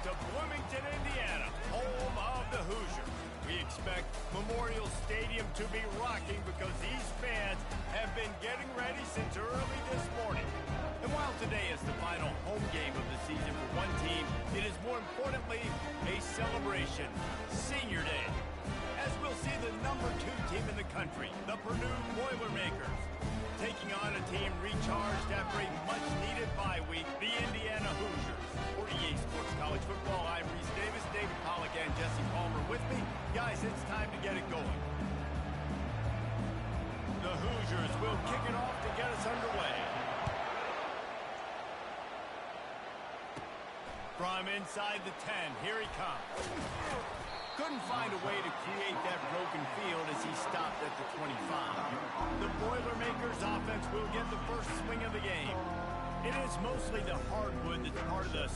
to Bloomington, Indiana, home of the Hoosiers. We expect Memorial Stadium to be rocking because these fans have been getting ready since early this morning. And while today is the final home game of the season for one team, it is more importantly a celebration, Senior Day. As we'll see the number 2 team in the country, the Purdue Boilermakers, taking on a team recharged after a much-needed bye week, the Indiana Hoosiers. For EA Sports College Football, I'm Reese Davis, David Pollack, and Jesse Palmer with me. Guys, it's time to get it going. The Hoosiers will kick it off to get us underway. From inside the 10, here he comes. Couldn't find a way to create that broken field as he stopped at the 25. The Boilermakers offense will get the first swing of the game. It is mostly the hardwood that's part of the...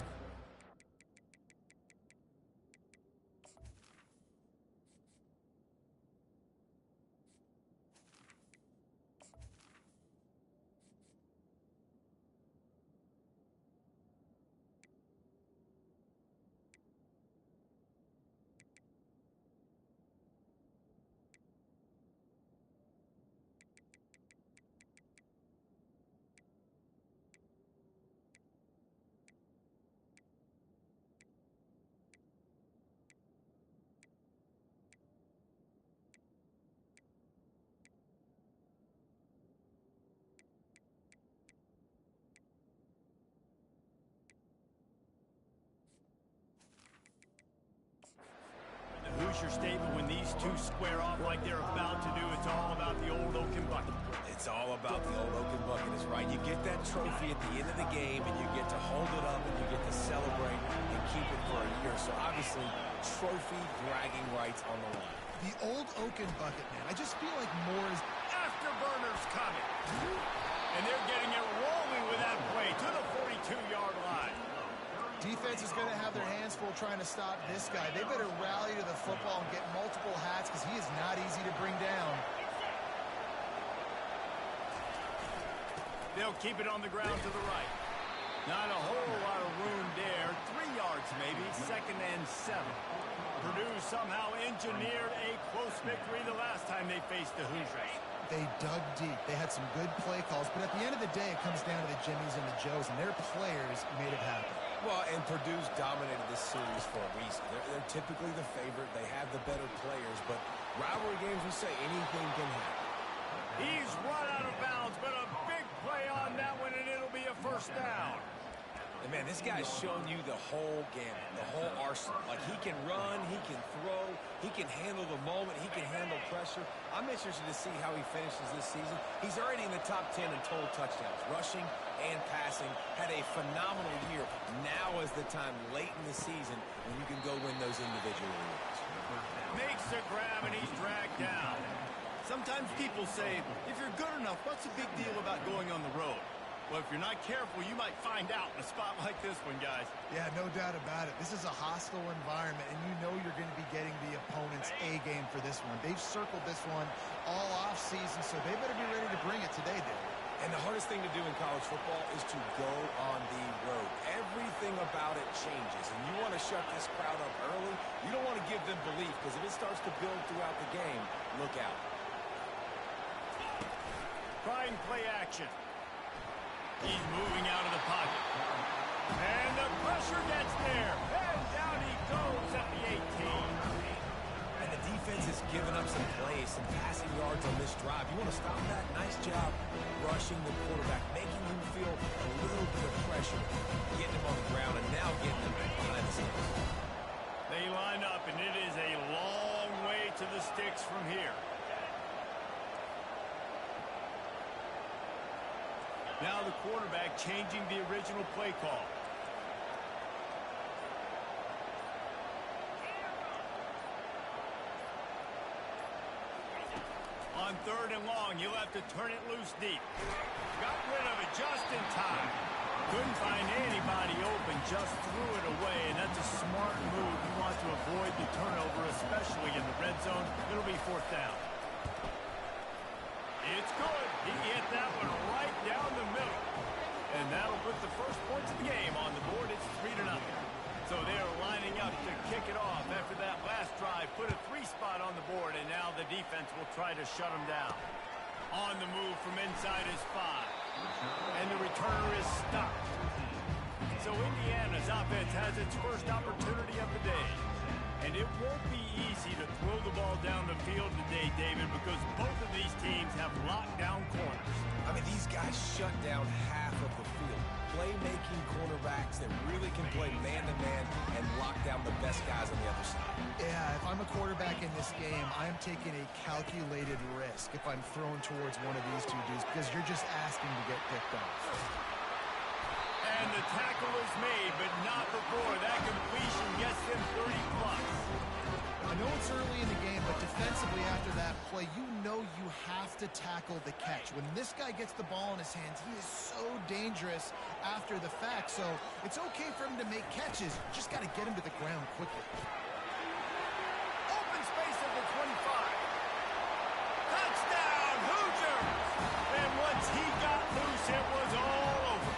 Hoosier statement, when these two square off like they're about to do, it's all about the old Oaken Bucket. It's all about the old Oaken Bucket, is right. You get that trophy at the end of the game, and you get to hold it up, and you get to celebrate and keep it for a year. So obviously, trophy bragging rights on the line. The old Oaken Bucket, man. I just feel like more is... Afterburners coming. And they're getting it rolling with that play to the 42-yard line. Defense is going to have their hands full trying to stop this guy. They better rally to the football and get multiple hats because he is not easy to bring down. They'll keep it on the ground to the right. Not a whole lot of room there. 3 yards maybe, 2nd and 7. Purdue somehow engineered a close victory the last time they faced the Hoosiers. They dug deep. They had some good play calls, but at the end of the day, it comes down to the Jimmies and the Joes, and their players made it happen. Well, and Purdue's dominated this series for a reason. They're typically the favorite. They have the better players, but rivalry games, we say anything can happen. He's run out of bounds, but a big play on that one, and it'll be a first down. And man, this guy's shown you the whole gamut, the whole arsenal. Like, he can run, he can throw, he can handle the moment, he can handle pressure. I'm interested to see how he finishes this season. He's already in the top 10 in total touchdowns, rushing and passing. Had a phenomenal year. Now is the time late in the season when you can go win those individual awards. Makes a grab, and he's dragged down. Sometimes people say, if you're good enough, what's the big deal about going on the road? Well, if you're not careful, you might find out in a spot like this one, guys. Yeah, no doubt about it. This is a hostile environment, and you know you're going to be getting the opponent's A-game for this one. They've circled this one all off-season, so they better be ready to bring it today, Dave. And the hardest thing to do in college football is to go on the road. Everything about it changes, and you want to shut this crowd up early. You don't want to give them belief, because if it starts to build throughout the game, look out. Trying play action. He's moving out of the pocket. And the pressure gets there. And down he goes at the 18. And the defense has given up some plays, some passing yards on this drive. You want to stop that? Nice job rushing the quarterback, making him feel a little bit of pressure, getting him on the ground, and now getting him behind the sticks. They line up, and it is a long way to the sticks from here. Now the quarterback changing the original play call. On 3rd and long, you'll have to turn it loose deep. Got rid of it just in time. Couldn't find anybody open, just threw it away, and that's a smart move. You want to avoid the turnover, especially in the red zone. It'll be 4th down. It's good. He hit that one right down the middle. And that'll put the first points of the game on the board. It's 3-0. So they're lining up to kick it off after that last drive. Put a 3 spot on the board, and now the defense will try to shut them down. On the move from inside is 5. And the returner is stopped. So Indiana's offense has its first opportunity of the day. And it won't be easy to throw the ball down the field today, David, because both of these teams have locked down corners. I mean, these guys shut down half of the field. Playmaking cornerbacks that really can play man-to-man and lock down the best guys on the other side. Yeah, if I'm a quarterback in this game, I'm taking a calculated risk if I'm thrown towards one of these two dudes because you're just asking to get picked off. And the tackle is made, but not before that completion gets them 30-plus. I know it's early in the game, but defensively after that play, you know you have to tackle the catch. When this guy gets the ball in his hands, he is so dangerous after the fact. So it's okay for him to make catches. You just got to get him to the ground quickly. Open space at the 25. Touchdown, Hoosiers! And once he got loose, it was all over.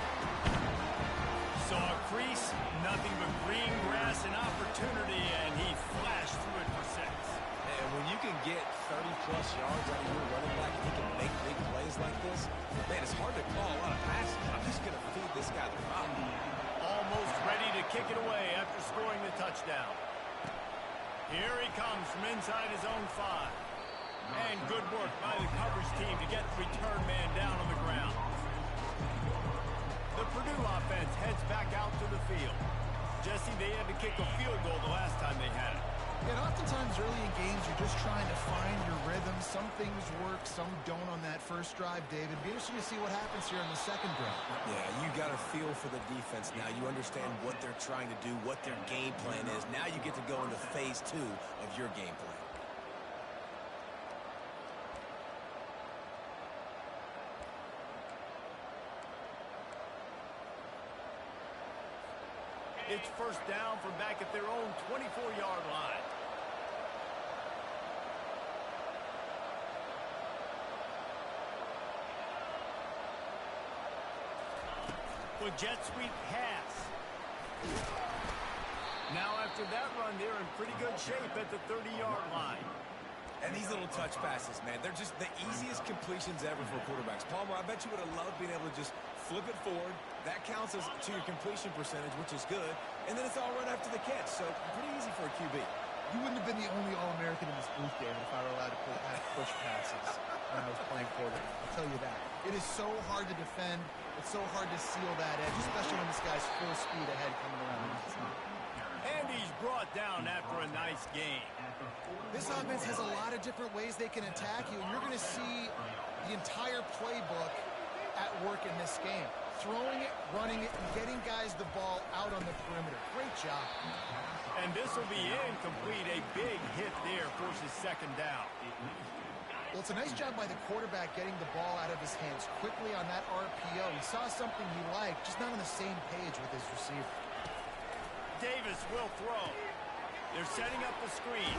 Saw a crease, nothing but green grass and opportunity, and he flashed through it for 6. And when you can get 30-plus yards out of your running back and he can make big plays like this, man, it's hard to call a lot of passes. I'm just going to feed this guy the rock. Almost ready to kick it away after scoring the touchdown. Here he comes from inside his own 5. And good work by the coverage team to get the return man down on the ground. The Purdue offense heads back out to the field. Jesse, they had to kick a field goal the last time they had it. And oftentimes early in games, you're just trying to find your rhythm. Some things work, some don't on that first drive, David. Be interesting to see what happens here in the second drive. Yeah, you got a feel for the defense now. You understand what they're trying to do, what their game plan is. Now you get to go into phase 2 of your game plan. It's first down from back at their own 24-yard line. With jet sweep pass. Now after that run, they're in pretty good shape at the 30-yard line. And these little touch passes, man, they're just the easiest completions ever for quarterbacks. Palmer, I bet you would have loved being able to just flip it forward. That counts as to your completion percentage, which is good. And then it's all right after the catch, so pretty easy for a QB. You wouldn't have been the only All-American in this booth, David, if I were allowed to push passes when I was playing quarterback. I'll tell you that. It is so hard to defend. It's so hard to seal that edge, especially when this guy's full speed ahead coming around. And he's brought down after a nice game. This offense has a lot of different ways they can attack you, and you're going to see the entire playbook at work in this game. Throwing it, running it, and getting guys the ball out on the perimeter. Great job. And this will be incomplete. A big hit there forces second down. Well, it's a nice job by the quarterback getting the ball out of his hands quickly on that RPO. He saw something he liked, just not on the same page with his receiver. Davis will throw. They're setting up the screen.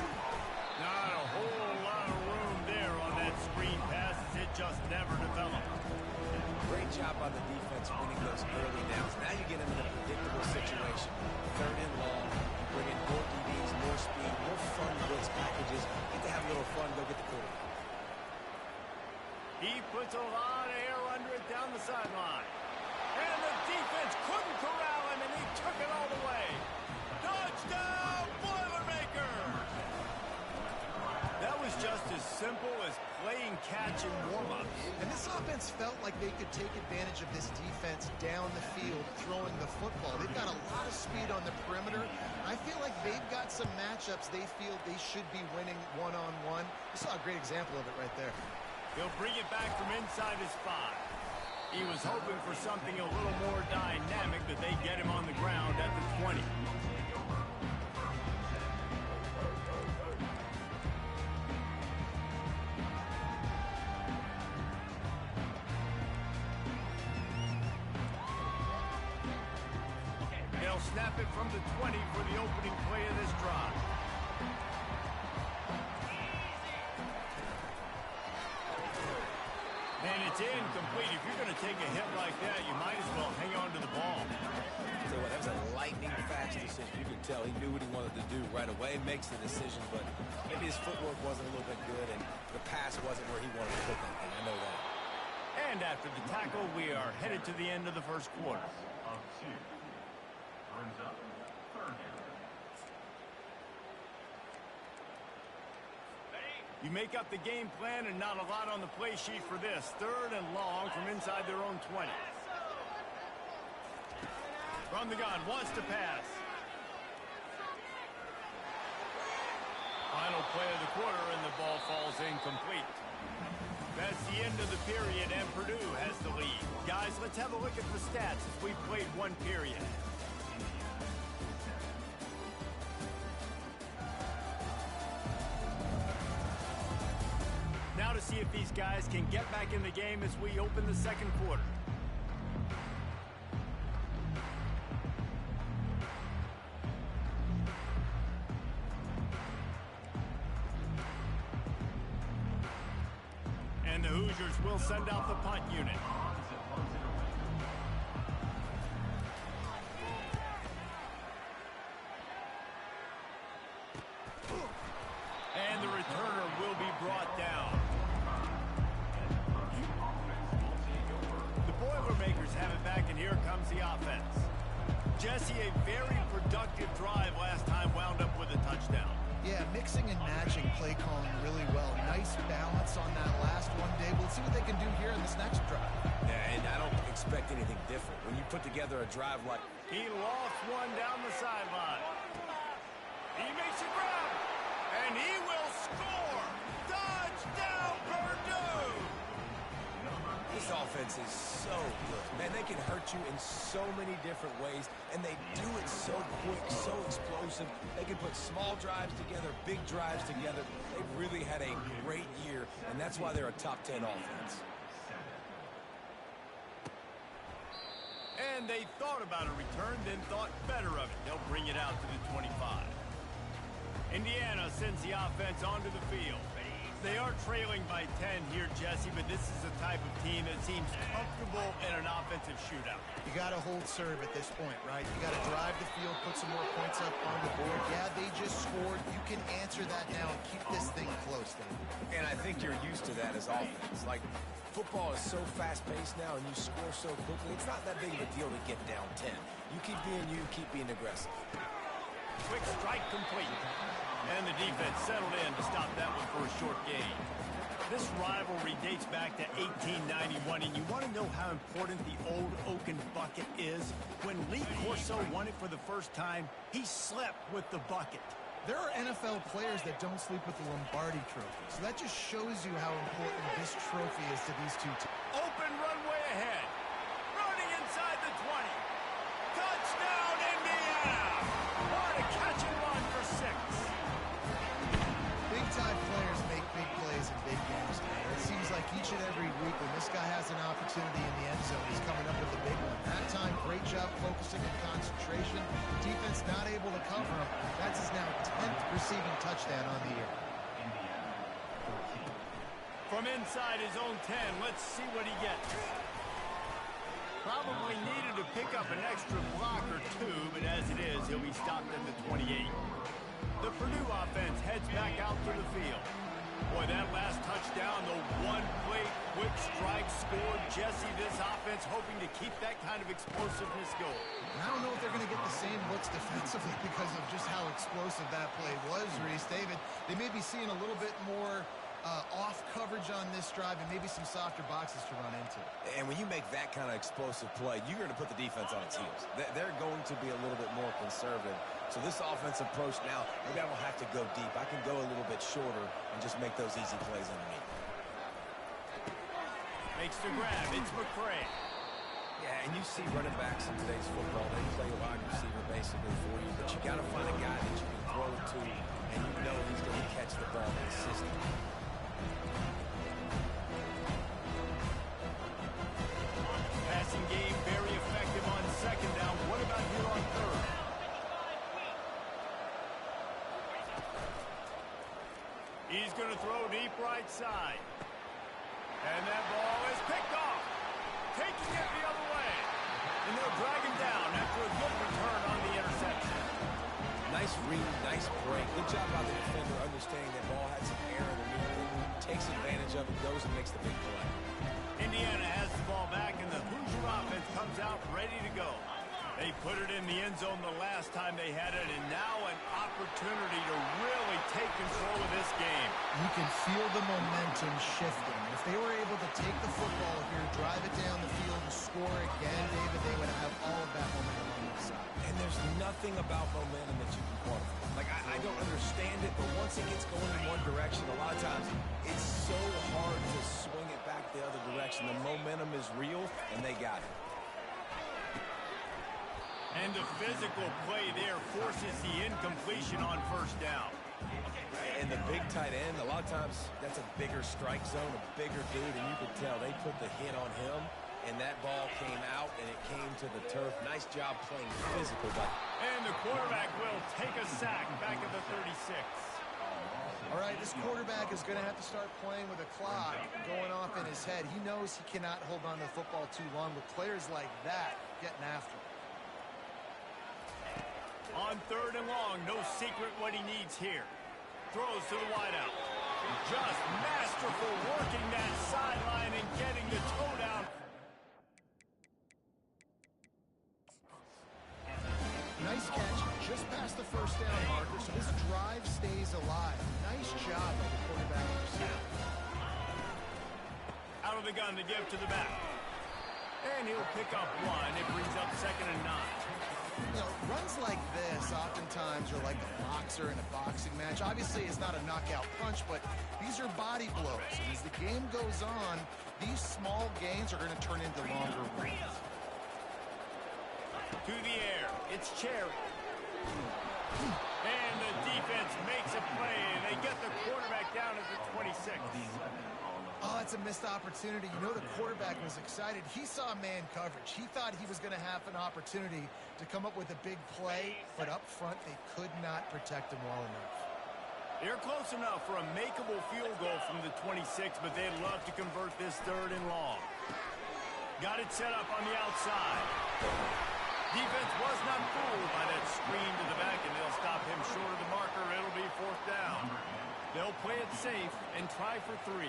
Not a whole lot of room there on that screen pass as it just never developed. Great job by the defense winning those early downs. Now you get into a predictable situation. 3rd and long, you bring in more DBs, more speed, more fun blitz packages. Get to have a little fun, go get the quarterback. He puts a lot of air under it down the sideline. And the defense couldn't corral him, and he took it all the way. Touchdown, Boilermakers! That was just as simple as playing catch in warm-ups. And this offense felt like they could take advantage of this defense down the field throwing the football. They've got a lot of speed on the perimeter. I feel like they've got some matchups they feel they should be winning one-on-one. You saw a great example of it right there. He'll bring it back from inside his 5. He was hoping for something a little more dynamic, but they get him on the ground at the 20. They'll snap it from the 20 for the opening play of this drive. And it's incomplete. If you're going to take a hit like that, you might as well hang on to the ball. It's a tell you what, that was a lightning-fast decision. You could tell he knew what he wanted to do right away, makes the decision, but maybe his footwork wasn't a little bit good, and the pass wasn't where he wanted to put that thing. I know that. And after the tackle, we are headed to the end of the first quarter. Of 2. Brings up 3rd down. You make up the game plan and not a lot on the play sheet for this. 3rd and long from inside their own 20. From the gun, wants to pass. Final play of the quarter, and the ball falls incomplete. That's the end of the period, and Purdue has the lead. Guys, let's have a look at the stats as we've played one period. Now to see if these guys can get back in the game as we open the second quarter. And the Hoosiers will send out the punt unit. And the returner will be brought down. The Boilermakers have it back, and here comes the offense. Jesse, a very productive drive last time, wound up with a touchdown. Yeah, mixing and matching play calling really well. Nice balance on that last one, Dave. Let's see what they can do here in this next drive. Yeah, and I don't expect anything different. When you put together a drive like... He lost one down the sideline. He makes a grab, and he will score. Touchdown, Purdue! This offense is so good. Man, they can hurt you in so many different ways, and they do it so quick, so explosive. They can put small drives together, big drives together. They've really had a great year, and that's why they're a top 10 offense. And they thought about a return, then thought better of it. They'll bring it out to the 25. Indiana sends the offense onto the field. They are trailing by 10 here, Jesse, but this is the type of team that seems comfortable in an offensive shootout. You got to hold serve at this point, right? You got to drive the field, put some more points up on the board. Yeah, they just scored. You can answer that now and keep this thing close, then. And I think you're used to that as offense. Like, football is so fast-paced now, and you score so quickly. It's not that big of a deal to get down 10. You keep being aggressive. Quick strike complete. And the defense settled in to stop that one for a short gain. This rivalry dates back to 1891, and you want to know how important the old Oaken bucket is? When Lee Corso won it for the first time, he slept with the bucket. There are NFL players that don't sleep with the Lombardi trophy, so that just shows you how important this trophy is to these two teams. Open runway ahead. Running inside the 20. Touchdown, Indiana! What a catch and run for 6. Big-time players make big plays in big games, man. It seems like each and every week when this guy has an opportunity in the end zone, he's coming up with a big one. That time, great job focusing and concentration. Defense not able to cover him. That's his now 10th receiving touchdown on the year. From inside his own 10, let's see what he gets. Probably needed to pick up an extra block or two, but as it is, he'll be stopped at the 28. The Purdue offense heads back out to the field. Boy, that last touchdown, the one-play quick strike scored. Jesse, this offense hoping to keep that kind of explosiveness going. And I don't know if they're going to get the same looks defensively because of just how explosive that play was, Reese. David, they may be seeing a little bit more off coverage on this drive and maybe some softer boxes to run into. And when you make that kind of explosive play, you're going to put the defense on its heels. They're going to be a little bit more conservative. So this offensive approach now, maybe I don't have to go deep. I can go a little bit shorter and just make those easy plays underneath. Makes the grab. It's McCray. Yeah, and you see running backs in today's football, they play wide receiver basically for you, but you got to find a guy that you can throw to, and you know he's going to catch the ball consistently. Passing game very effective on second down. What about here on third? He's going to throw deep right side. And that ball is picked off. Taking it the other way. And they'll drag him down after a good return on the interception. Nice read, nice break. Good job by the defender understanding that ball had some air underneath it. Takes advantage of it, goes and makes the big play. Indiana has the ball back, and the Hoosier offense comes out ready to go. They put it in the end zone the last time they had it, and now an opportunity to really take control of this game. You can feel the momentum shifting. If they were able to take the football here, drive it down the field, and score again, David, they would have all of that momentum on their side. And there's nothing about momentum that you can quantify. Like, I don't understand it, but once it gets going in one direction, a lot of times it's so hard to swing it back the other direction. The momentum is real, and they got it. And the physical play there forces the incompletion on first down. And the big tight end, a lot of times that's a bigger strike zone, a bigger dude, and you could tell they put the hit on him, and that ball came out, and it came to the turf. Nice job playing physical. And the quarterback will take a sack back at the 36. All right, this quarterback is going to have to start playing with a clock going off in his head. He knows he cannot hold on to the football too long with players like that getting after him. On third and long, no secret what he needs here. Throws to the wideout. Just masterful working that sideline and getting the toe down. Nice catch just past the first down marker, so this drive stays alive. Nice job by the quarterback himself. Out of the gun to give to the back. And he'll pick up one. It brings up 2nd and 9. You know, runs like this oftentimes are like a boxer in a boxing match. Obviously, it's not a knockout punch, but these are body blows. And as the game goes on, these small gains are going to turn into longer wins. To the air. It's Cherry. And the defense makes a play. They get the quarterback down at the 26. Oh, it's a missed opportunity. You know the quarterback was excited. He saw man coverage. He thought he was going to have an opportunity to come up with a big play, but up front they could not protect him well enough. They're close enough for a makeable field goal from the 26, but they'd love to convert this 3rd and long. Got it set up on the outside. Defense was not fooled by that screen to the back, and they'll stop him short of the marker. It'll be 4th down. They'll play it safe and try for 3.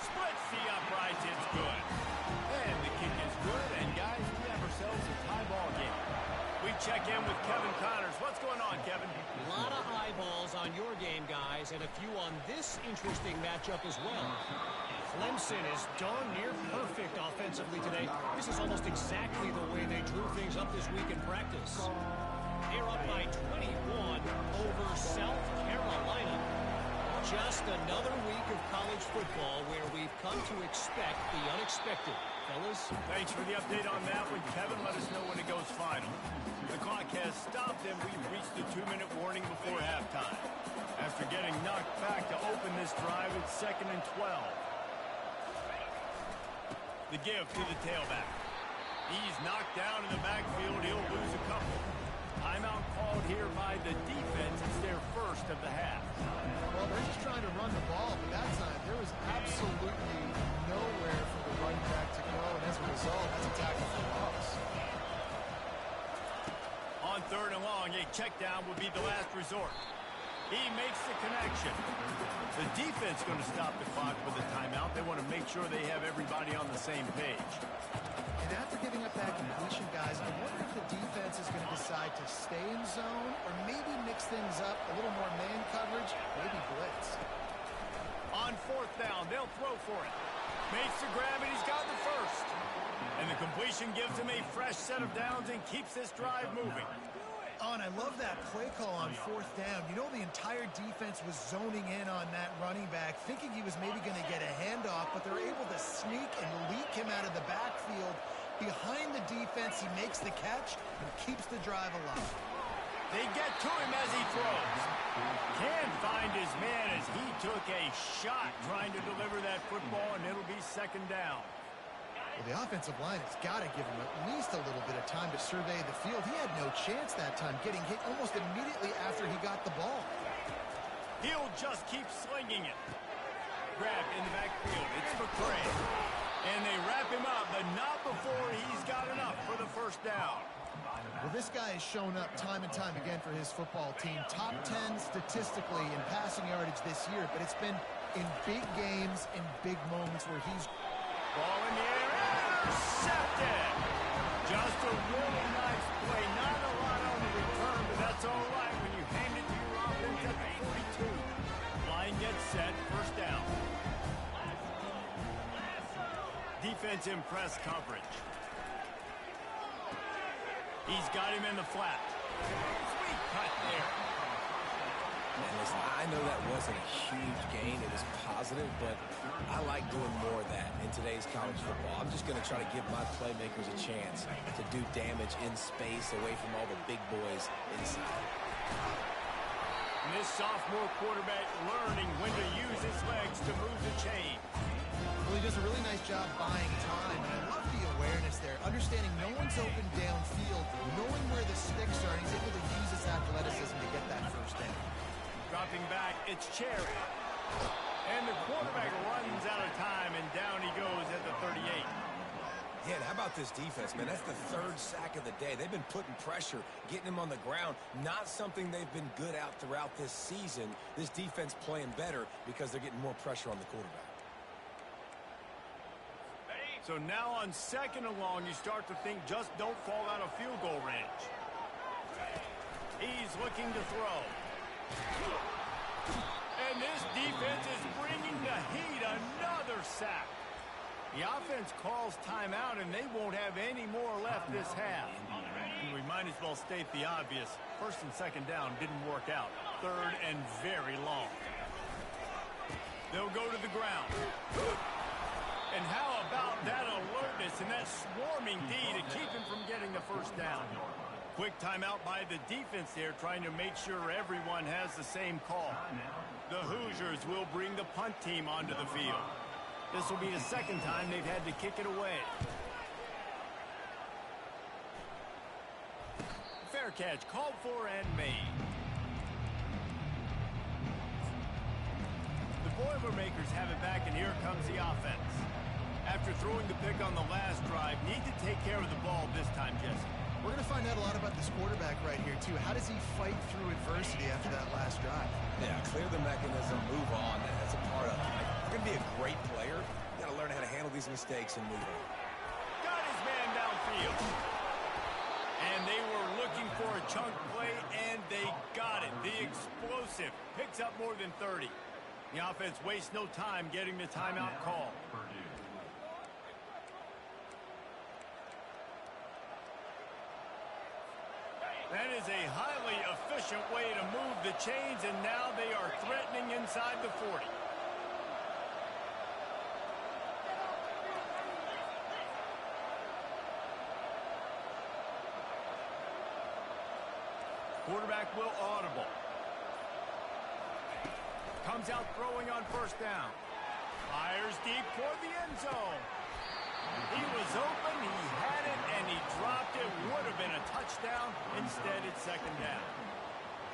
Splits the uprights, it's good. And the kick is good, and guys, we have ourselves a tie ball game. We check in with Kevin Connors. What's going on, Kevin? A lot of eyeballs on your game, guys, and a few on this interesting matchup as well. Clemson is darn near perfect offensively today. This is almost exactly the way they drew things up this week in practice. They're up by 21 over South Carolina. Just another week of college football where we've come to expect the unexpected. Fellas? Thanks for the update on that one, Kevin. Let us know when it goes final. The clock has stopped, and we've reached the 2-minute warning before halftime. After getting knocked back to open this drive, it's 2nd and 12. The give to the tailback. He's knocked down in the backfield. He'll lose a couple. Timeout called here by the defense. It's their first of the half. Well, they're just trying to run the ball, but that time there was absolutely nowhere for the running back to go, and as a result, that's a tackle for loss. On 3rd and long, a check down would be the last resort. He makes the connection. The defense going to stop the clock with a timeout. They want to make sure they have everybody on the same page. And after giving up that completion, guys, I wonder if the defense is going to decide to stay in zone or maybe mix things up, a little more man coverage, maybe blitz. On 4th down, they'll throw for it. Makes the grab, and he's got the first. And the completion gives him a fresh set of downs and keeps this drive moving. Oh, and I love that play call on 4th down. You know, the entire defense was zoning in on that running back, thinking he was maybe going to get a handoff, but they're able to sneak and leak him out of the backfield. Behind the defense, he makes the catch and keeps the drive alive. They get to him as he throws. Can't find his man as he took a shot trying to deliver that football, and it'll be 2nd down. Well, the offensive line has got to give him at least a little bit of time to survey the field. He had no chance that time, getting hit almost immediately after he got the ball. He'll just keep slinging it. Grabbed in the backfield. It's McCray. And they wrap him up, but not before he's got enough for the first down. Well, this guy has shown up time and time again for his football team. Top 10 statistically in passing yardage this year, but it's been in big games, in big moments where he's... Ball in the air, intercepted! Just a really nice play. Not a lot on the return, but that's all right when you hand it to your offense at the 42. Line gets set, first down. Defense in press coverage. He's got him in the flat. Sweet cut there. And listen, I know that wasn't a huge gain. It was positive, but I like doing more of that in today's college football. I'm just going to try to give my playmakers a chance to do damage in space away from all the big boys inside. And this sophomore quarterback learning when to use his legs to move the chain. Well, he does a really nice job buying time, and I love the awareness there, understanding no one's open downfield, knowing where the sticks are, and he's able to use his athleticism to get that first down. Dropping back, it's Cherry. And the quarterback runs out of time, and down he goes at the 38. Yeah, and how about this defense, man? That's the third sack of the day. They've been putting pressure, getting him on the ground. Not something they've been good at throughout this season. This defense playing better because they're getting more pressure on the quarterback. So now on second and long, you start to think just don't fall out of field goal range. He's looking to throw. And this defense is bringing the heat. Another sack. The offense calls timeout, and they won't have any more left this half. We might as well state the obvious. First and second down didn't work out. Third and very long. They'll go to the ground. And how about that alertness and that swarming D to keep him from getting the first down? Quick timeout by the defense there, trying to make sure everyone has the same call. The Hoosiers will bring the punt team onto the field. This will be the second time they've had to kick it away. Fair catch called for and made. The Boilermakers have it back, and here comes the offense. After throwing the pick on the last drive, need to take care of the ball this time, Jesse. We're going to find out a lot about this quarterback right here, too. How does he fight through adversity after that last drive? Yeah, clear the mechanism, move on. That's a part of it. Like, you're going to be a great player. You got to learn how to handle these mistakes and move on. Got his man downfield. And they were looking for a chunk play, and they got it. The explosive picks up more than 30. The offense wastes no time getting the timeout call. That is a highly efficient way to move the chains, and now they are threatening inside the 40. Quarterback will audible. Comes out throwing on first down. Fires deep toward the end zone. He was open, he had it, and he dropped it. Would have been a touchdown. Instead, it's second down.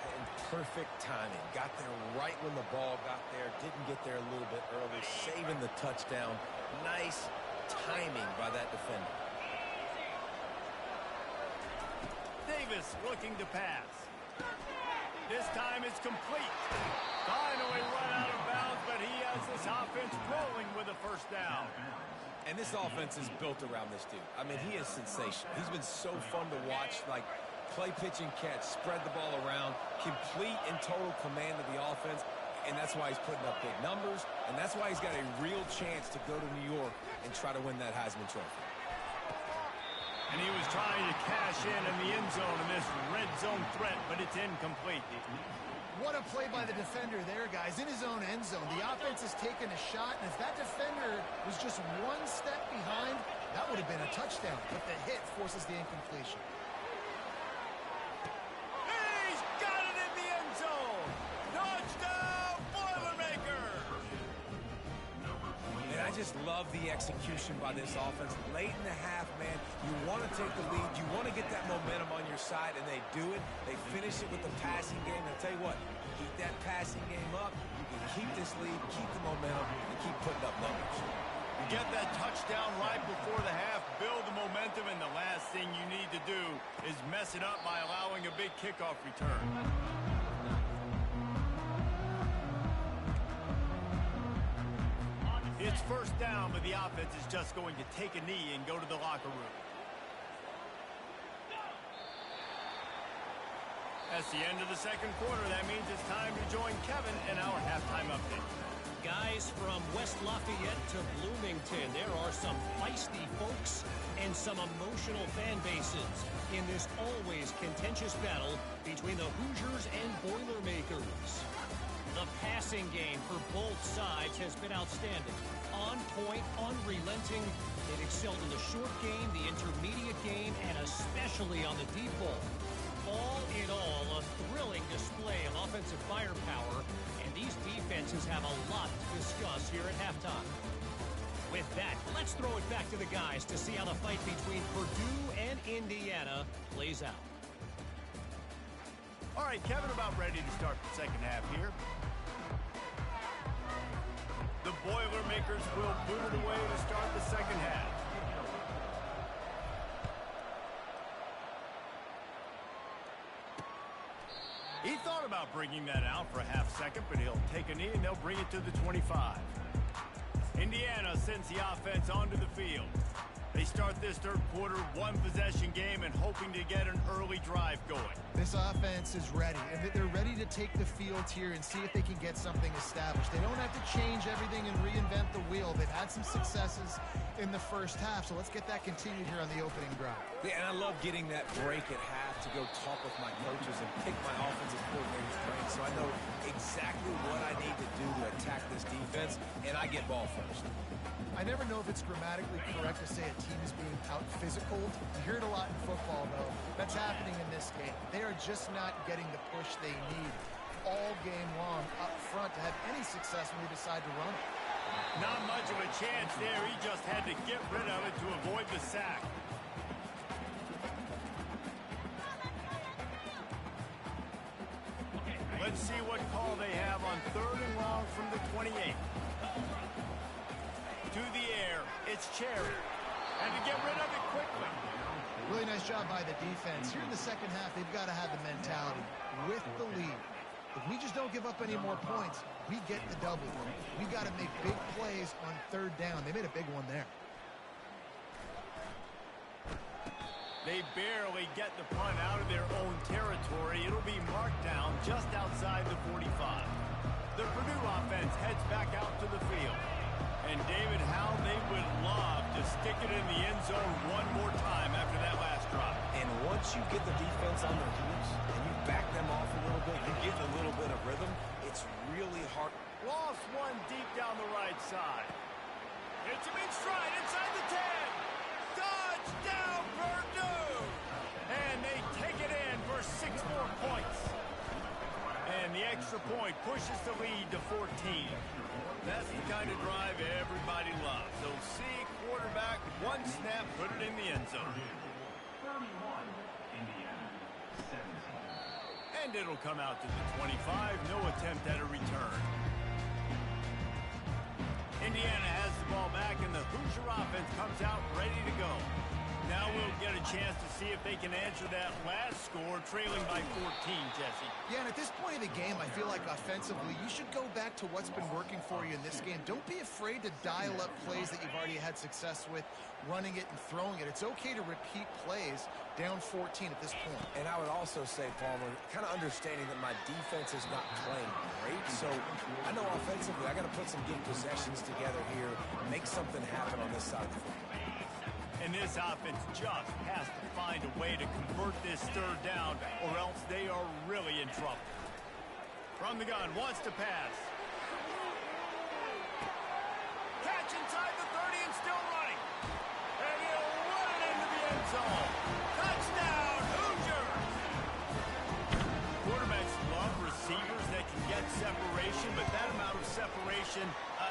And perfect timing. Got there right when the ball got there. Didn't get there a little bit early. Saving the touchdown. Nice timing by that defender. Davis looking to pass. This time it's complete. Finally run out of bounds, but he has this offense rolling with a first down. And this offense is built around this dude. I mean, he is sensational. He's been so fun to watch, like play, pitch, and catch, spread the ball around, complete and total command of the offense, and that's why he's putting up big numbers, and that's why he's got a real chance to go to New York and try to win that Heisman Trophy. And he was trying to cash in the end zone in this red zone threat, but it's incomplete. What a play by the defender there, guys, in his own end zone. The offense has taken a shot, and if that defender was just one step behind, that would have been a touchdown. But the hit forces the incompletion. He's got it in the end zone! Touchdown, Boilermakers! And I just love the execution by this offense. Late in the half, man, you want to take the lead. You want to get that momentum on your side, and they do it. They finish it with the passing game. And I'll tell you what, keep that passing game up. You can keep this lead, keep the momentum, and keep putting up numbers. You get that touchdown right before the half, build the momentum, and the last thing you need to do is mess it up by allowing a big kickoff return. It's first down, but the offense is just going to take a knee and go to the locker room. That's the end of the second quarter. That means it's time to join Kevin in our halftime update. Guys, from West Lafayette to Bloomington, there are some feisty folks and some emotional fan bases in this always contentious battle between the Hoosiers and Boilermakers. The passing game for both sides has been outstanding. On point, unrelenting. They've excelled in the short game, the intermediate game, and especially on the deep ball. All in all, a thrilling display of offensive firepower, and these defenses have a lot to discuss here at halftime. With that, let's throw it back to the guys to see how the fight between Purdue and Indiana plays out. All right, Kevin, about ready to start the second half here. The Boilermakers will boot it away to start the second half. He thought about bringing that out for a half second, but he'll take a knee and they'll bring it to the 25. Indiana sends the offense onto the field. They start this third quarter, one-possession game, and hoping to get an early drive going. This offense is ready, and they're ready to take the field here and see if they can get something established. They don't have to change everything and reinvent the wheel. They've had some successes in the first half, so let's get that continued here on the opening drive. Yeah, and I love getting that break at half to go talk with my coaches and pick my offensive coordinator's brain so I know exactly what I need to do to attack this defense, and I get ball first. I never know if it's grammatically correct to say a team is being out-physical. You hear it a lot in football, though. That's happening in this game. They are just not getting the push they need all game long up front to have any success when they decide to run it. Not much of a chance there. He just had to get rid of it to avoid the sack. Let's see what call they have on third and long from the 28. To the air, it's Cherry. And to get rid of it quickly. Really nice job by the defense. Here in the second half, they've got to have the mentality with the lead. If we just don't give up any more points, we get the W. We got to make big plays on third down. They made a big one there. They barely get the punt out of their own territory. It'll be marked down just outside the 45. The Purdue offense heads back out to the field. And David, how they would love to stick it in the end zone one more time after that last drop. And once you get the defense on their heels and you back them off a little bit, you get a little bit of rhythm, it's really hard. Lost one deep down the right side. Hits him in stride inside the 10. Touchdown, Purdue! And they take it in for 6 more points. And the extra point pushes the lead to 14. That's the kind of drive everybody loves. So see quarterback, one snap, put it in the end zone. 31, Indiana, 17. And it'll come out to the 25. No attempt at a return. Indiana has the ball back, and the Hoosier offense comes out ready to go. Now we'll get a chance to see if they can answer that last score, trailing by 14, Jesse. Yeah, and at this point of the game, I feel like offensively, you should go back to what's been working for you in this game. Don't be afraid to dial up plays that you've already had success with, running it and throwing it. It's okay to repeat plays down 14 at this point. And I would also say, Palmer, kind of understanding that my defense is not playing great, so I know offensively I got to put some good possessions together here, make something happen on this side of the football. And this offense just has to find a way to convert this third down, or else they are really in trouble. From the gun, wants to pass. Catch inside the 30 and still running. And he'll run it into the end zone. Touchdown, Hoosiers! Quarterbacks love receivers that can get separation, but that amount of separation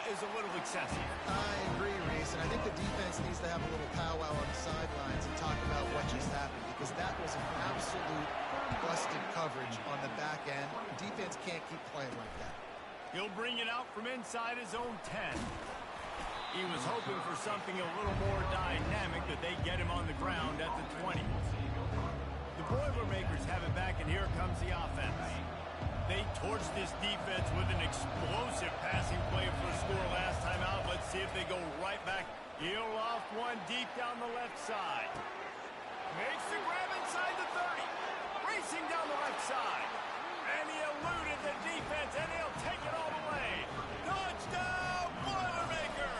is a little excessive. I agree, Reese, and I think the defense needs to have a little powwow on the sidelines and talk about what just happened, because that was an absolute busted coverage on the back end. The defense can't keep playing like that. He'll bring it out from inside his own 10. He was hoping for something a little more dynamic, but they get him on the ground at the 20. The Boilermakers have it back, and here comes the offense. They torched this defense with an explosive passing play for a score last time out. Let's see if they go right back. He'll off one deep down the left side. Makes the grab inside the 30. Racing down the left side. And he eluded the defense, and he'll take it all the way. Touchdown, Boilermaker!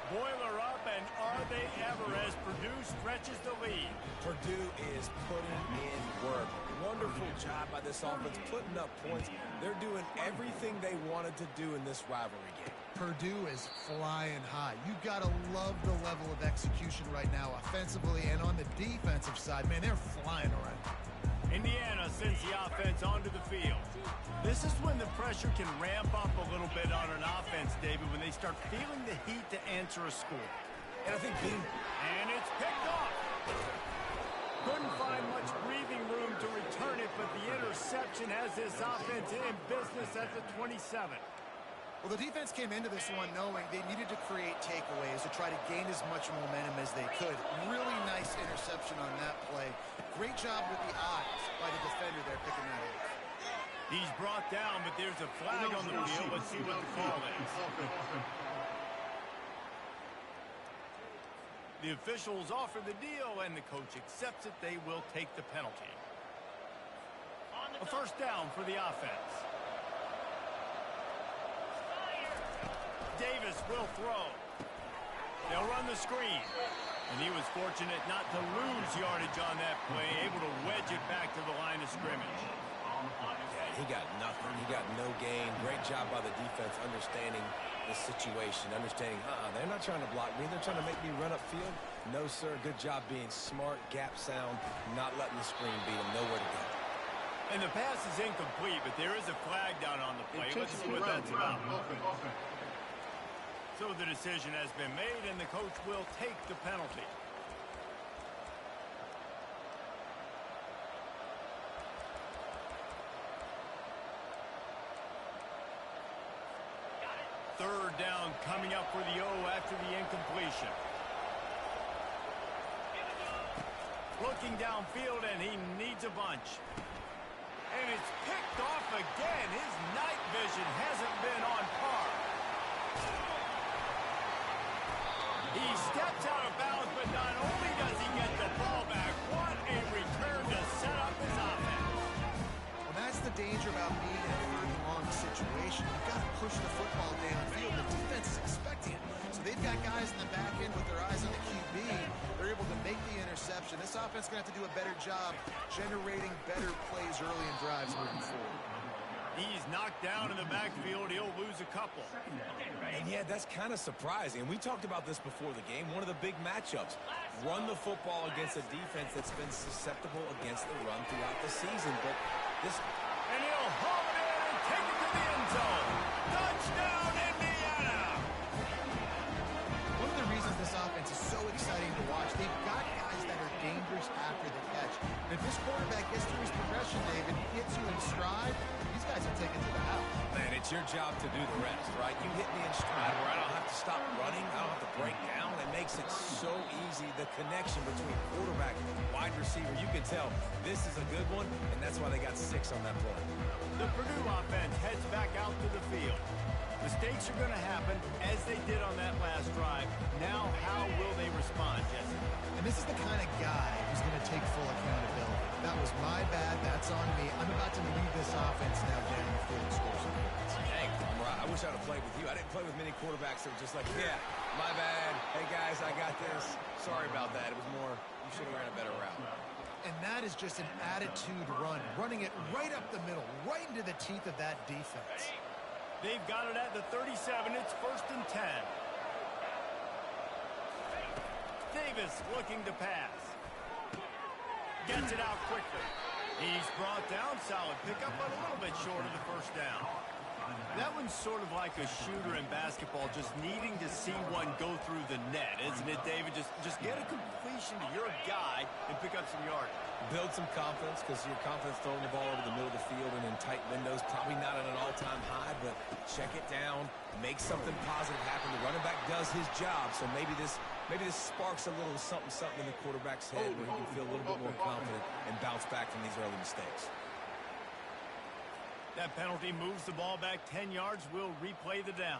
Boiler up, and are they ever, as Purdue stretches the lead. Purdue is putting in work. Wonderful job by this offense, putting up points. They're doing everything they wanted to do in this rivalry game. Purdue is flying high. You've got to love the level of execution right now, offensively and on the defensive side. Man, they're flying around. Indiana sends the offense onto the field. This is when the pressure can ramp up a little bit on an offense, David, when they start feeling the heat to answer a score. And I think And it's picked off. Couldn't find much breathing room to return it, but the interception has this offense in business at the 27. Well, the defense came into this one knowing they needed to create takeaways to try to gain as much momentum as they could. Really nice interception on that play. Great job with the eyes by the defender there picking that up. He's brought down, but there's a flag on the field. Let's see what the call is. The officials offer the deal, and the coach accepts it. They will take the penalty. A first down for the offense. Davis will throw. They'll run the screen. And he was fortunate not to lose yardage on that play, able to wedge it back to the line of scrimmage. Yeah, he got nothing. He got no gain. Great job by the defense understanding the situation, understanding, they're not trying to block me. They're trying to make me run upfield. No, sir. Good job being smart, gap sound, not letting the screen beat him. Nowhere to go. And the pass is incomplete, but there is a flag down on the play. Let's see what that's about. So the decision has been made, and the coach will take the penalty. Third down coming up for the O after the incompletion. Looking downfield, and he needs a bunch. And it's picked off again. His night vision hasn't been on par. He steps out of bounds, but not only does he get the ball back, what a return to set up his offense. Well, that's the danger about being in a third and long situation. You've got to push the football downfield. The defense is expecting it. So they've got guys in the back end with their eyes on the QB. They're able to make the interception. This offense is going to have to do a better job generating better plays early in drives moving forward. He's knocked down in the backfield. He'll lose a couple. And yeah, that's kind of surprising. And we talked about this before the game. One of the big matchups. Run the football against a defense that's been susceptible against the run throughout the season. But this... And he'll haul it in and take it to the end zone. Touchdown, Indiana! One of the reasons this offense is so exciting to watch, they've got guys that are dangerous after the catch. And if this quarterback gets through his progression, David, gets you in stride, these guys are taken to the house. Man, it's your job to do the rest, right? You hit me in stride where I don't have to stop running. I don't have to break down. It makes it so easy. The connection between quarterback and wide receiver, you can tell this is a good one, and that's why they got 6 on that play. The Purdue offense heads back out to the field. Mistakes are going to happen, as they did on that last drive. Now, how will they respond, Jesse? And this is the kind of guy who's going to take full accountability. That was my bad. That's on me. I'm about to lead this offense now down the field and score some points. Dang, I'm right. I wish I would have played with you. I didn't play with many quarterbacks that were just like, yeah, my bad. Hey, guys, I got this. Sorry about that. It was more, you should have ran a better route. And that is just an attitude run, running it right up the middle, right into the teeth of that defense. They've got it at the 37. It's 1st and 10. Davis looking to pass. Gets it out quickly. He's brought down. Solid pickup, but a little bit short of the first down. That one's sort of like a shooter in basketball, just needing to see one go through the net, isn't it, David? Just get a completion to your guy and pick up some yardage. Build some confidence, because your confidence throwing the ball over the middle of the field and in tight windows, probably not at an all-time high, but check it down, make something positive happen. The running back does his job, so maybe this sparks a little something in the quarterback's head where he can feel a little bit more confident and bounce back from these early mistakes. That penalty moves the ball back 10 yards. We'll replay the down.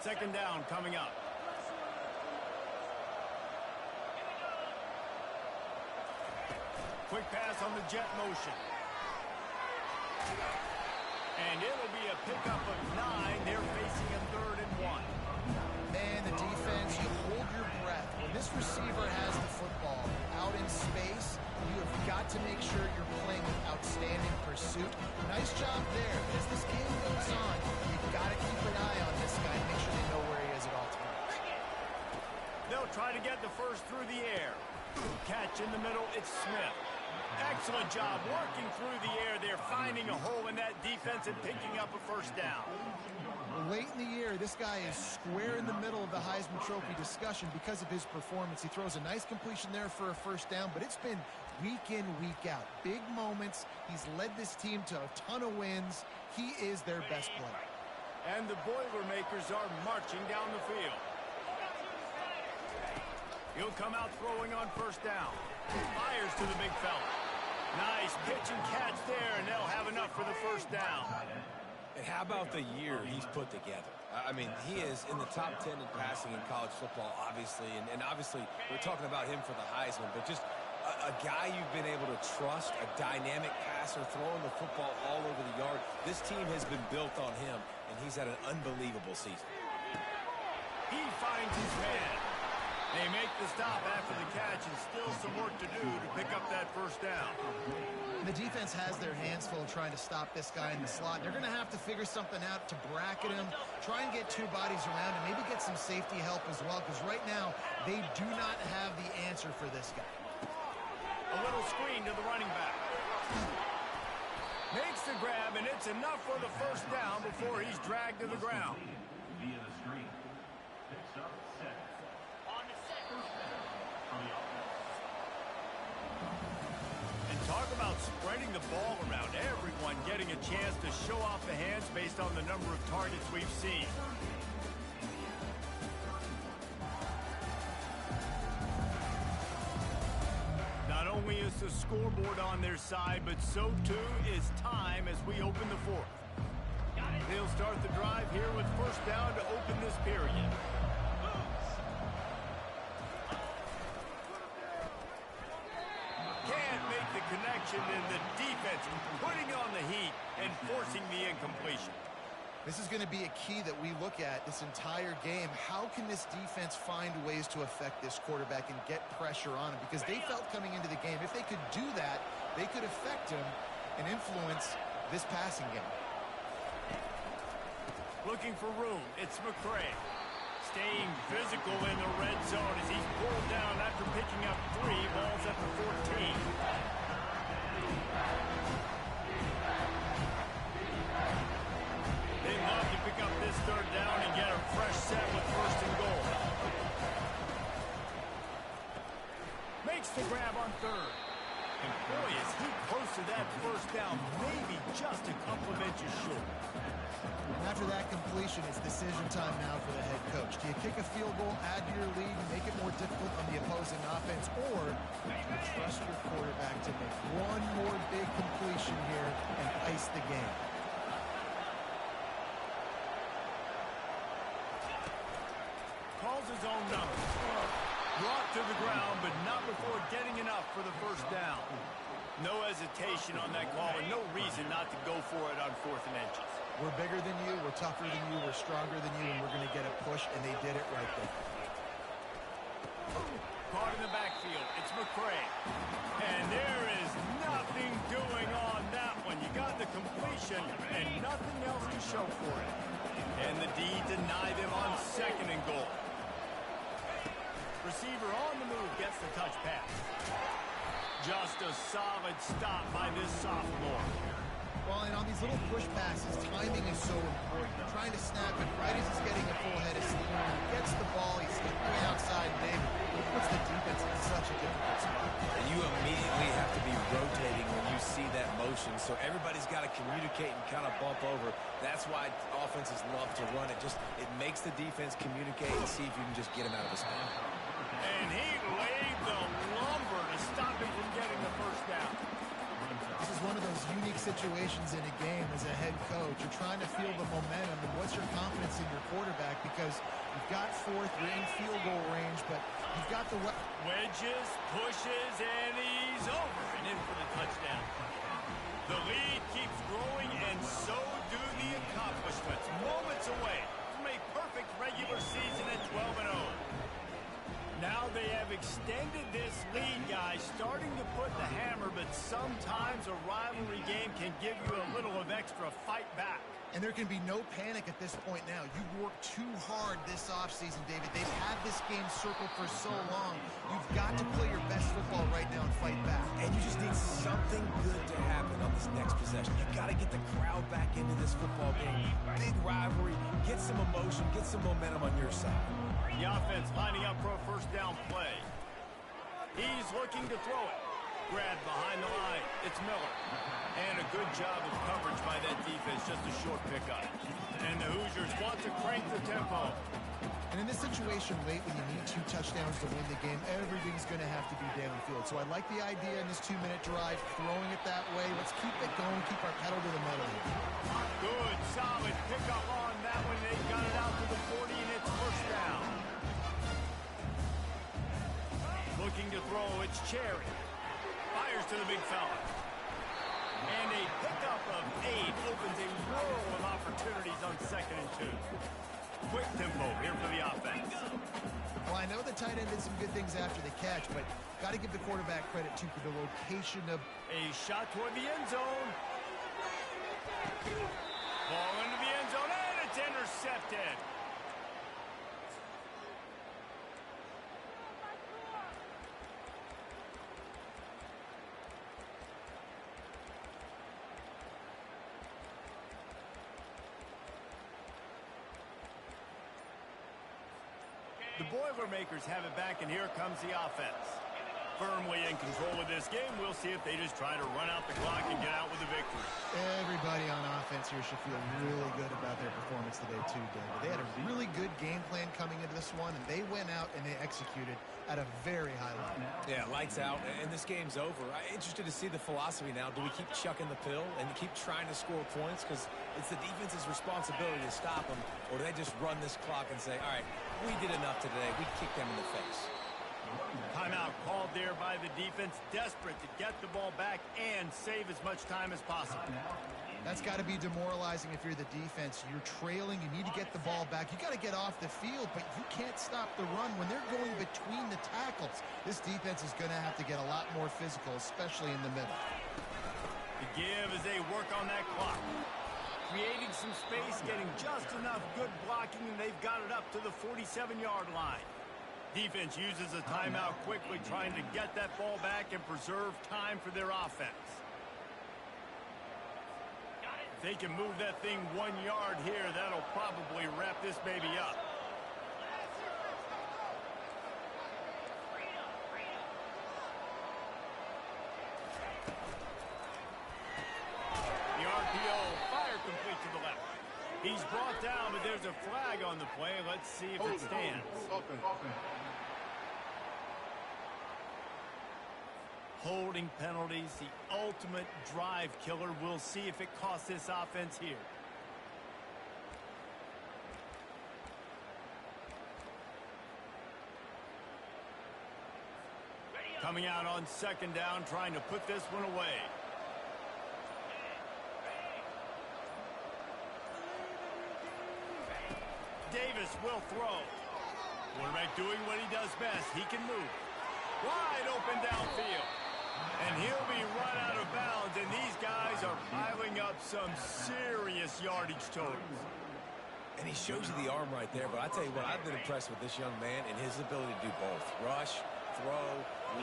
Second down coming up. Quick pass on the jet motion. And it'll be a pickup of 9. They're facing a 3rd and 1. Man, the defense, you hold your breath. When this receiver has the football out in space, you have got to make sure you're playing with outstanding pursuit. Nice job there. As this game goes on, you've got to keep an eye on this guy and make sure they know where he is at all times. They'll try to get the first through the air. Catch in the middle, it's Smith. Excellent job working through the air. They're finding a hole in that defense and picking up a first down. Late in the year, this guy is square in the middle of the Heisman Trophy discussion because of his performance. He throws a nice completion there for a first down, but it's been week in, week out. Big moments. He's led this team to a ton of wins. He is their best player. And the Boilermakers are marching down the field. He'll come out throwing on first down. Fires to the big fella. Nice pitch and catch there, and they'll have enough for the first down. And how about the year he's put together? I mean, he is in the top 10 in passing in college football, obviously. And obviously, we're talking about him for the Heisman. But just a guy you've been able to trust, a dynamic passer, throwing the football all over the yard. This team has been built on him, and he's had an unbelievable season. He finds his man. They make the stop after the catch, and still some work to do to pick up that first down. The defense has their hands full trying to stop this guy in the slot. They're going to have to figure something out to bracket him, try and get 2 bodies around him, maybe get some safety help as well, because right now they do not have the answer for this guy. A little screen to the running back. Makes the grab, and it's enough for the first down before he's dragged to the ground. Via the screen. Picks up 7. And talk about spreading the ball around. Everyone getting a chance to show off the hands based on the number of targets we've seen. Not only is the scoreboard on their side, but so too is time as we open the 4th. They'll start the drive here with first down to open this period. Can't make the connection, and the defense putting on the heat and forcing the incompletion. This is going to be a key that we look at this entire game. How can this defense find ways to affect this quarterback and get pressure on him? Because they felt coming into the game, if they could do that, they could affect him and influence this passing game. Looking for room, it's McCray. Staying physical in the red zone as he's pulled down after picking up 3 balls at the 14. They love to pick up this 3rd down and get a fresh set with first and goal. Makes the grab on 3rd. And boy, is he close to that first down, maybe just a couple of inches short. After that completion, it's decision time now for the head coach. Do you kick a field goal, add to your lead, and make it more difficult on the opposing offense, or do you trust your quarterback to make one more big completion here and ice the game? Calls his own number. Brought to the ground, but not before getting enough for the first down. No hesitation on that call, and no reason not to go for it on 4th and inches. We're bigger than you, we're tougher than you, we're stronger than you, and we're going to get a push, and they did it right there. Caught in the backfield, it's McCray. And there is nothing doing on that one. You got the completion and nothing else to show for it. And the D denied him on 2nd and goal. Receiver on the move gets the touch pass. Just a solid stop by this sophomore. Well, and on these little push passes, timing is so important. You're trying to snap it right as he's getting a full head of steam. When he gets the ball, he's slippery outside, David. It puts the defense in such a difficult spot. And you immediately have to be rotating when you see that motion, so everybody's got to communicate and kind of bump over. That's why offenses love to run it. It makes the defense communicate and see if you can just get him out of his spot. And he laid the lumber to stop him from getting the first down. This is one of those unique situations in a game as a head coach. You're trying to feel the momentum, and what's your confidence in your quarterback? Because you've got fourth, you're in field goal range, but you've got the wedges, pushes, and he's over and in for the touchdown. The lead keeps growing, and so do the accomplishments. Moments away from a perfect regular season at 12-0. Now they have extended this lead, guys, starting to put the hammer, but sometimes a rivalry game can give you a little of extra fight back. And there can be no panic at this point now. You've worked too hard this offseason, David. They've had this game circled for so long. You've got to play your best football right now and fight back. And you just need something good to happen on this next possession. You've got to get the crowd back into this football game. Big rivalry. Get some emotion. Get some momentum on your side. The offense lining up for a first down play. He's looking to throw it. Grabbed behind the line. It's Miller. And a good job of coverage by that defense. Just a short pickup. And the Hoosiers want to crank the tempo. And in this situation late when you need 2 touchdowns to win the game, everything's going to have to be downfield. So I like the idea in this 2-minute drive, throwing it that way. Let's keep it going, keep our pedal to the metal here. Good, solid pickup on that one. They got it out to the 40, and it's first down. Looking to throw, it's Cherry. Fires to the big fella. And a pickup of 8 opens a world of opportunities on 2nd and 2. Quick tempo here for the offense. Well, I know the tight end did some good things after the catch, but got to give the quarterback credit, too, for the location of... A shot toward the end zone. Ball into the end zone, and it's intercepted. The Boilermakers have it back, and here comes the offense. Firmly in control of this game. We'll see if they just try to run out the clock and get out with a victory. Everybody on offense here should feel really good about their performance today, too, David. They had a really good game plan coming into this one, and they went out and they executed at a very high level. Yeah, lights out, and this game's over. I'm interested to see the philosophy now. Do we keep chucking the pill and keep trying to score points? Because it's the defense's responsibility to stop them, or do they just run this clock and say, all right, we did enough today. We kicked them in the face. Timeout called there by the defense, desperate to get the ball back and save as much time as possible. That's got to be demoralizing if you're the defense. You're trailing. You need to get the ball back. You got to get off the field, but you can't stop the run when they're going between the tackles. This defense is going to have to get a lot more physical, especially in the middle. The give as they work on that clock. Creating some space, getting just enough good blocking, and they've got it up to the 47-yard line. Defense uses a timeout quickly, trying to get that ball back and preserve time for their offense. If they can move that thing 1 yard here, that'll probably wrap this baby up. The RPO, fire complete to the left. He's brought down, but there's a flag on the play. Let's see if it stands. Holding penalties, the ultimate drive killer. We'll see if it costs this offense here. Coming out on 2nd down, trying to put this one away. Davis will throw. Quarterback doing what he does best. He can move. Wide open downfield. And he'll be run out of bounds, and these guys are piling up some serious yardage totals. And he shows you the arm right there, but I tell you what, I've been impressed with this young man and his ability to do both. Rush, throw,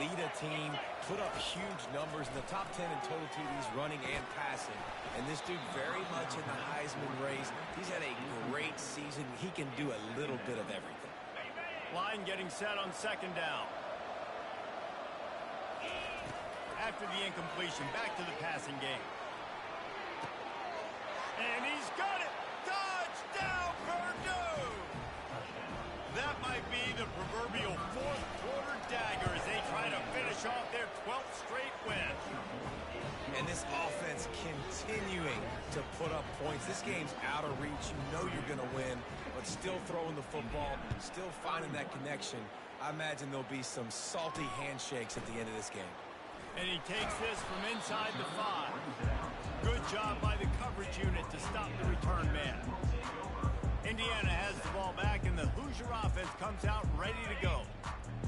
lead a team, put up huge numbers in the top 10 in total TDs running and passing. And this dude very much in the Heisman race. He's had a great season. He can do a little bit of everything. Line getting set on second down. After the incompletion, back to the passing game. And he's got it! Touchdown, Purdue! That might be the proverbial fourth quarter dagger as they try to finish off their 12th straight win. And this offense continuing to put up points. This game's out of reach. You know you're going to win, but still throwing the football, still finding that connection. I imagine there'll be some salty handshakes at the end of this game. And he takes this from inside the 5. Good job by the coverage unit to stop the return man. Indiana has the ball back, and the Hoosier offense comes out ready to go.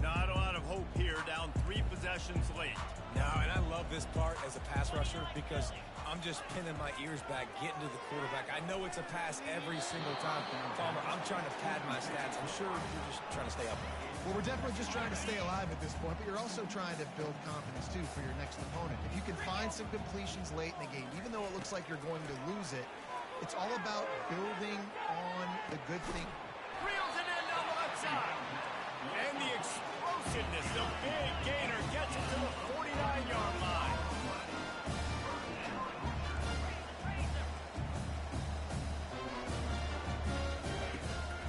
Not a lot of hope here, down 3 possessions late. No, and I love this part as a pass rusher because I'm just pinning my ears back, getting to the quarterback. I know it's a pass every single time. Palmer, I'm trying to pad my stats. I'm sure you're just trying to stay up. Well, we're definitely just trying to stay alive at this point, but you're also trying to build confidence, too, for your next opponent. If you can find some completions late in the game, even though it looks like you're going to lose it, it's all about building on the good thing. Reels it in down the left side. And the explosiveness, the big gainer gets it to the 49-yard line.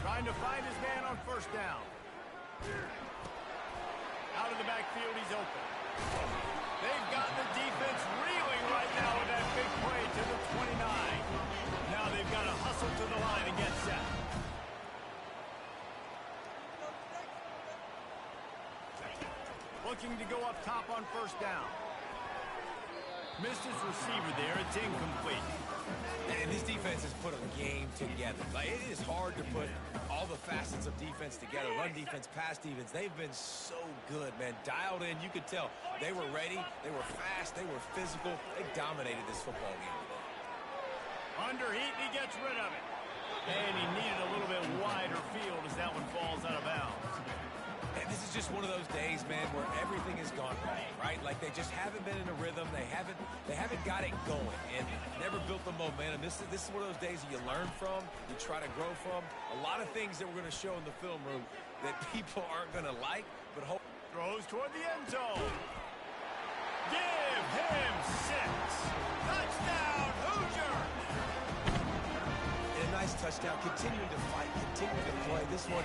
Trying to find his man on first down. Out of the backfield, he's open. They've got the defense reeling right now with that big play to the 29. Now they've got to hustle to the line and get set. Looking to go up top on first down. Missed his receiver there. It's incomplete. And this defense has put a game together. Like, it is hard to put all the facets of defense together. Run defense, pass defense. They've been so good, man. Dialed in. You could tell they were ready. They were fast. They were physical. They dominated this football game today. Underheat, and he gets rid of it. And he needed a little bit wider field as that one falls out of bounds. And this is just one of those days, man, where everything has gone wrong, right? Like they just haven't been in a rhythm. They haven't got it going and never built the momentum. This is one of those days that you learn from, you try to grow from. A lot of things that we're going to show in the film room that people aren't going to like, but hope. Throws toward the end zone. Give him 6. Touchdown, Hoosier! And a nice touchdown, continuing to fight, continuing to play. This one,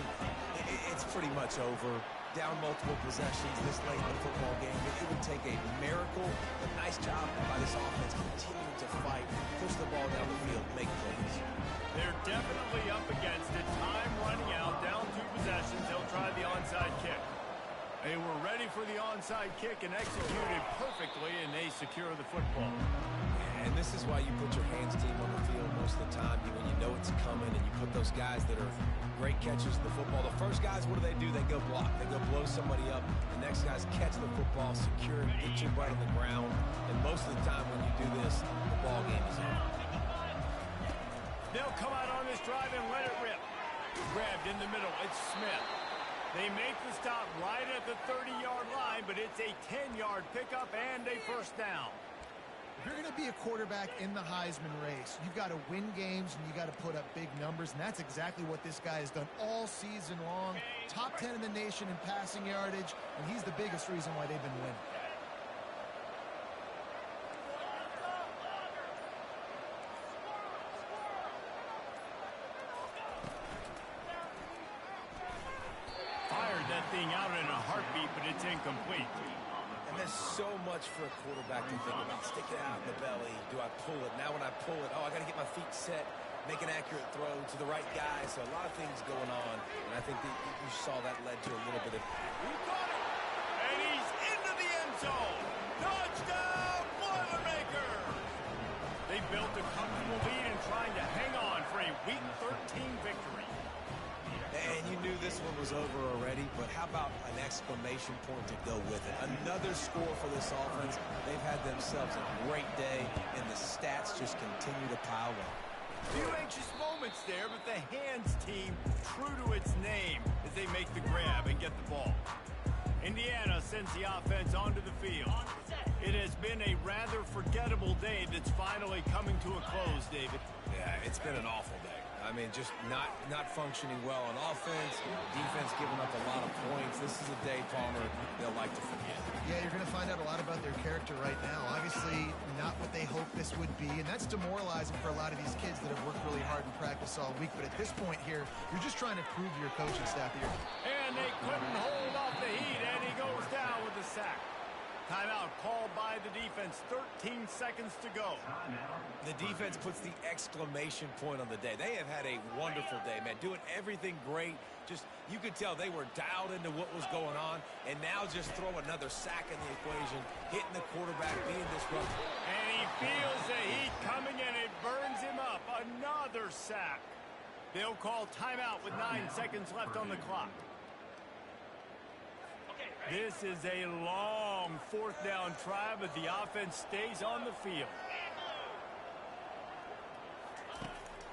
it's pretty much over. Down multiple possessions this late in the football game. It would take a miracle. A nice job by this offense continuing to fight, push the ball down the field, make plays. They're definitely up against it. Time running out, down 2 possessions. They'll try the onside kick. They were ready for the onside kick and executed perfectly, and they secure the football. And this is why you put your hands team on the field most of the time when you know it's coming, and you put those guys that are great catchers of the football. The first guys, what do? They go block. They go blow somebody up. The next guys catch the football, secure it, get you right on the ground. And most of the time when you do this, the ball game is over. They'll come out on this drive and let it rip. Grabbed in the middle. It's Smith. They make the stop right at the 30-yard line, but it's a 10-yard pickup and a first down. If you're going to be a quarterback in the Heisman race, you've got to win games and you got to put up big numbers, and that's exactly what this guy has done all season long. Top 10 in the nation in passing yardage, and he's the biggest reason why they've been winning. Fired that thing out in a heartbeat, but it's incomplete. And there's so much for a quarterback to think about. Stick it out in the belly. Do I pull it? Now when I pull it, I got to get my feet set, make an accurate throw to the right guy. So a lot of things going on. And I think that you saw that led to a little bit of... He caught it! And he's into the end zone! Touchdown, Boilermaker! They built a comfortable lead and trying to hang on for a Week 13 victory. And you knew this one was over already, but how about an exclamation point to go with it? Another score for this offense. They've had themselves a great day, and the stats just continue to pile up. Few anxious moments there, but the hands team true to its name as they make the grab and get the ball. Indiana sends the offense onto the field. It has been a rather forgettable day that's finally coming to a close, David. Yeah, it's been an awful day. I mean, just not functioning well on offense, defense giving up a lot of points. This is a day, Palmer, they'll like to forget. Yeah, you're going to find out a lot about their character right now. Obviously, not what they hoped this would be, and that's demoralizing for a lot of these kids that have worked really hard in practice all week. But at this point here, you're just trying to prove to your coaching staff that you're... And they couldn't hold off the heat, and he goes down with a sack. Timeout called by the defense. 13 seconds to go. The defense puts the exclamation point on the day. They have had a wonderful day, man. Doing everything great. Just, you could tell they were dialed into what was going on. And now just throw another sack in the equation. Hitting the quarterback, being disruptive. And he feels the heat coming, and it burns him up. Another sack. They'll call timeout with 9 seconds left on the clock. This is a long fourth down try, but the offense stays on the field.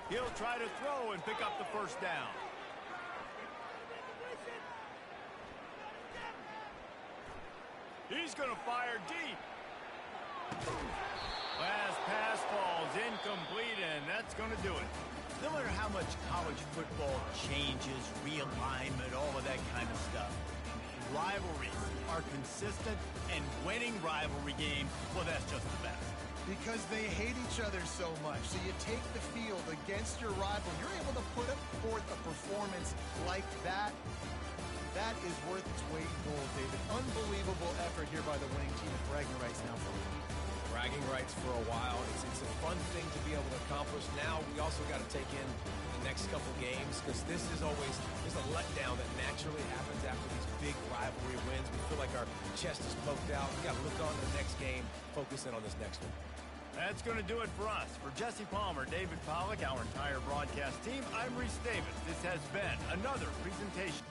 He'll try to throw and pick up the first down. He's going to fire deep. Last pass falls incomplete, and that's going to do it. No matter how much college football changes, realignment, all of that kind of stuff, rivalries are consistent, and winning rivalry games, well, that's just the best. Because they hate each other so much. So you take the field against your rival. You're able to put forth a performance like that. That is worth its weight in gold, David. Unbelievable effort here by the winning team at bragging rights now for a week. Bragging rights for a while. It's a fun thing to be able to accomplish. Now we also got to take in the next couple games, because this is always a letdown that naturally happens after these big rivalry wins. We feel like our chest is poked out. We got to look on to the next game, focus in on this next one. That's going to do it for us. For Jesse Palmer, David Pollack, our entire broadcast team, I'm Reese Davis. This has been another presentation.